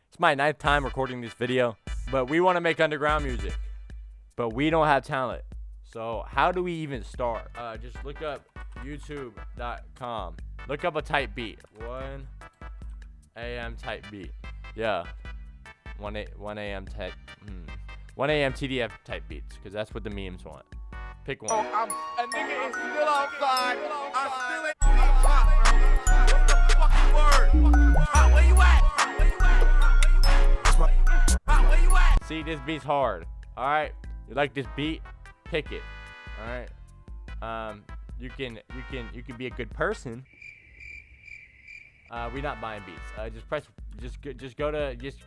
It's my 9th time recording this video, but we want to make underground music, but we don't have talent. So how do we even start? Just look up youtube.com. Look up a type beat. 1 a.m. type beat. Yeah. 1 a.m. type. 1 a.m. TDF type beats, because that's what the memes want. Pick one. A nigga is still outside. I'm still in hot. What's the fucking word? Hot, where you at? Hot, where you at? See, this beat's hard. All right. You like this beat? Pick it. All right. You can be a good person. We're not buying beats. Just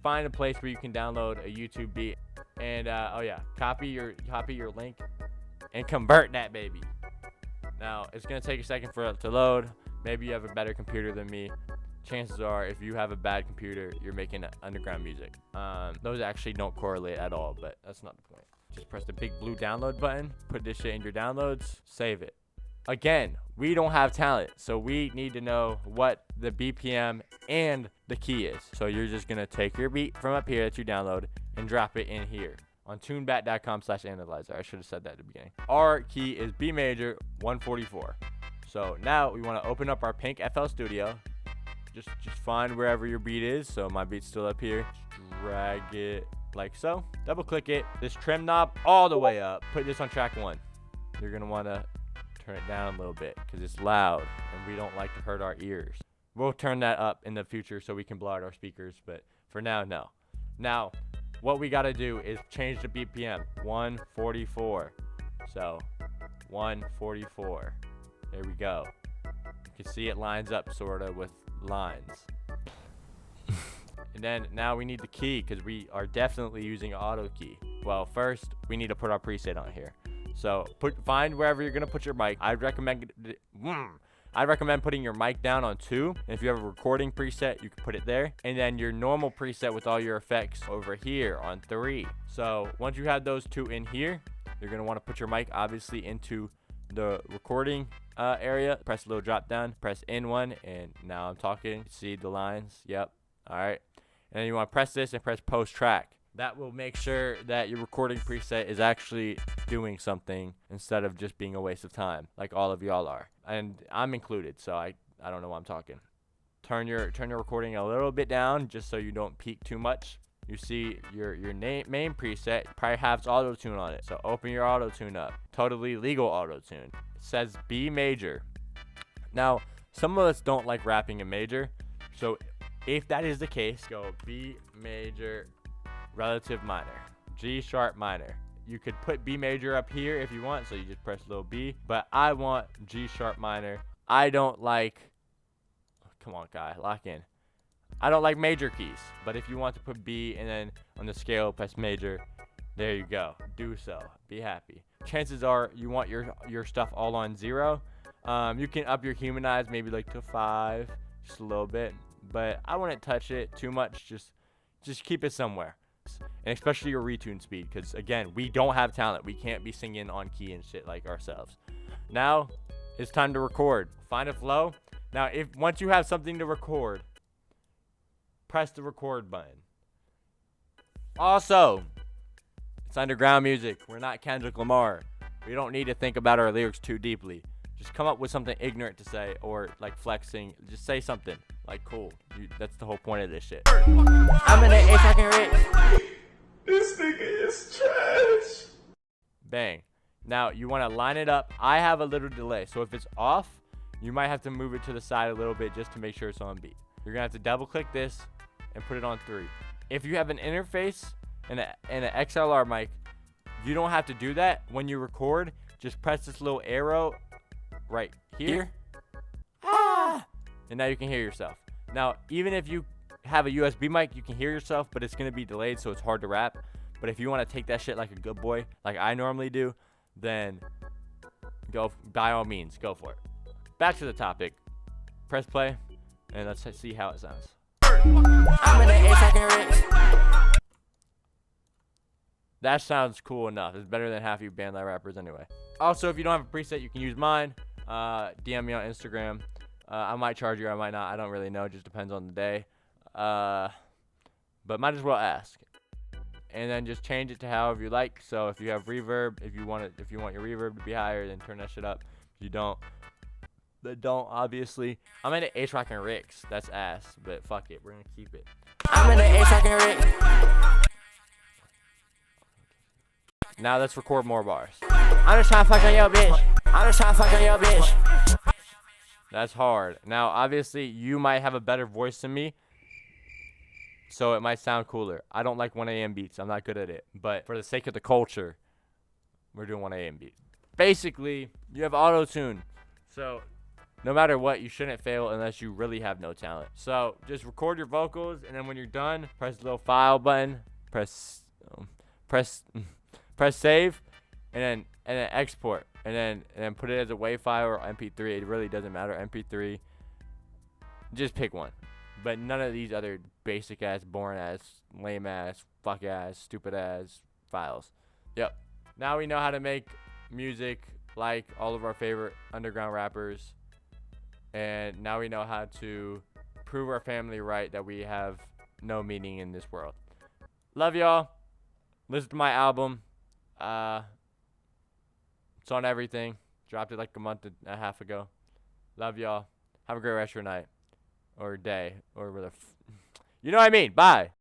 find a place where you can download a YouTube beat, and oh yeah, copy your link and convert that baby. Now it's gonna take a second for it to load. Maybe you have a better computer than me. Chances are, if you have a bad computer, you're making underground music. Those actually don't correlate at all, but that's not the point. Just press the big blue download button, put this shit in your downloads, save it. Again, we don't have talent, so we need to know what the BPM and the key is. So you're just gonna take your beat from up here that you download and drop it in here on tunebat.com/analyzer. I should have said that at the beginning. Our key is B major 144. So now we want to open up our pink FL Studio. Just find wherever your beat is. So my beat's still up here. Just drag it like so. Double click it. This trim knob all the way up. Put this on track 1. You're gonna want to turn it down a little bit because it's loud and we don't like to hurt our ears. We'll turn that up in the future so we can blow out our speakers, but for now, no. Now, what we got to do is change the BPM. 144. So 144. There we go. You can see it lines up sort of with lines. And then now we need the key because we are definitely using auto key. Well, first we need to put our preset on here. So find wherever you're gonna put your mic. I'd recommend putting your mic down on 2. And if you have a recording preset, you can put it there. And then your normal preset with all your effects over here on 3. So once you have those 2 in here, you're gonna want to put your mic obviously into the recording area. Press a little drop down, press N1, and now I'm talking. See the lines? Yep. All right. And then you want to press this and press post track. That will make sure that your recording preset is actually doing something instead of just being a waste of time, like all of y'all are. And I'm included, so I don't know why I'm talking. Turn your recording a little bit down just so you don't peak too much. You see your main preset probably has auto tune on it. So open your auto tune up. Totally legal auto tune. It says B major. Now, some of us don't like rapping in major. So if that is the case, go B major relative minor, G sharp minor. You could put B major up here if you want, so you just press little B, but I want G sharp minor. I don't like, come on guy, lock in. I don't like major keys, but if you want to put B and then on the scale press major, there you go. Do so. Be happy. Chances are you want your stuff all on 0. You can up your humanize maybe like to 5, just a little bit, but I wouldn't touch it too much. Just keep it somewhere. And especially your retune speed, because again, we don't have talent. We can't be singing on key and shit like ourselves. Now it's time to record. Find a flow. Now once you have something to record, press the record button. Also, it's underground music. We're not Kendrick Lamar. We don't need to think about our lyrics too deeply. Just come up with something ignorant to say, or like flexing. Just say something like cool. That's the whole point of this shit. I'm in the A fucking rich. This nigga is trash. Bang. Now you want to line it up. I have a little delay, so if it's off, you might have to move it to the side a little bit just to make sure it's on beat. You're gonna have to double click this and put it on 3. If you have an interface and an XLR mic, you don't have to do that. When you record, just press this little arrow right here. And now you can hear yourself. Now, even if you have a USB mic, you can hear yourself, but it's going to be delayed, so it's hard to rap. But if you want to take that shit like a good boy, like I normally do, then go, by all means, go for it. Back to the topic. Press play, and let's see how it sounds. That sounds cool enough. It's better than half you bandlab rappers anyway. Also, if you don't have a preset, you can use mine. DM me on Instagram. I might charge you, I might not. I don't really know. It just depends on the day. But but might as well ask. And then just change it to however you like. So if you have reverb, if you want your reverb to be higher, then turn that shit up. If you don't, then don't, obviously. I'm into Ace Rockin' Ricks. That's ass, but fuck it, we're gonna keep it. I'm in the Ace Rockin' Rick. Now let's record more bars. I'm just tryna fuck on your bitch. I'm just tryna fuck on your bitch. That's hard. Now, obviously, you might have a better voice than me, so it might sound cooler. I don't like 1 a.m. beats. I'm not good at it. But for the sake of the culture, we're doing 1 a.m. beats. Basically, you have auto-tune. So no matter what, you shouldn't fail unless you really have no talent. So just record your vocals, and then when you're done, press the little file button, press save, and then export, and then put it as a WAV file or MP3. It really doesn't matter. MP3. Just pick one. But none of these other basic ass, boring ass, lame ass, fuck ass, stupid ass files. Yep. Now we know how to make music like all of our favorite underground rappers. And now we know how to prove our family right that we have no meaning in this world. Love y'all. Listen to my album. It's on everything. Dropped it like a month and a half ago. Love y'all. Have a great rest of your night. Or day. Or whatever. You know what I mean. Bye.